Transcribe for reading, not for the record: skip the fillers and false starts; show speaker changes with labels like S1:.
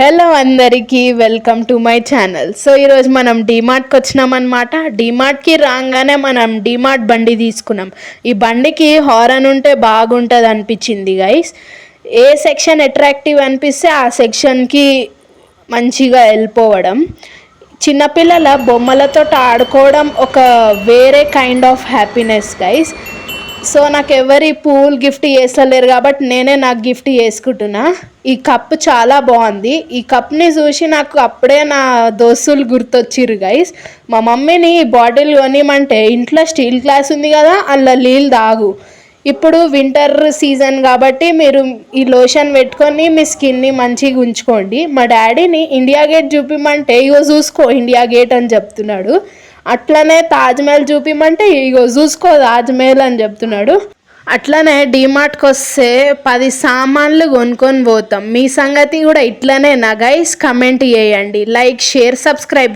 S1: Hello అందరికీ welcome to my channel. So ఈరోజు మనం డీమార్ట్కి వచ్చినాం అనమాట. డీమార్ట్కి రాగానే మనం డీమార్ట్ బండి తీసుకున్నాం. ఈ బండికి హారన్ ఉంటే బాగుంటుంది అనిపించింది గైస్. ఏ సెక్షన్ అట్రాక్టివ్ అనిపిస్తే ఆ సెక్షన్కి మంచిగా వెళ్ళిపోవడం. చిన్నపిల్లల బొమ్మలతో ఆడుకోవడం ఒక వేరే kind of happiness guys. So నాకు ఎవరి పూల్ గిఫ్ట్ చేస్తలేరు కాబట్టి నేనే నాకు గిఫ్ట్ చేసుకుంటున్నా. ఈ కప్ చాలా బాగుంది. ఈ కప్ని చూసి నాకు అప్పుడే నా దోస్తులు గుర్తొచ్చిర్రు గైస్. మా మమ్మీని ఈ బాటిల్ కొనిమంటే ఇంట్లో స్టీల్ గ్లాస్ ఉంది కదా, అందులో నీళ్ళు తాగు. ఇప్పుడు వింటర్ సీజన్ కాబట్టి మీరు ఈ లోషన్ పెట్టుకొని మీ స్కిన్ని మంచిగా ఉంచుకోండి. మా డాడీని ఇండియా గేట్ చూపిమంటే ఇగో చూసుకో ఇండియా గేట్ అని చెప్తున్నాడు. అట్లనే తాజ్మహల్ చూపిమంటే ఇగో చూసుకో తాజ్మహల్ అని చెప్తున్నాడు. అట్లనే డీమార్ట్కి వస్తే 10 సామాన్లు కొనుక్కొని పోతాం. మీ సంగతి కూడా ఇట్లనే నా గైస్. కమెంట్ చేయండి, లైక్, షేర్, సబ్స్క్రైబ్.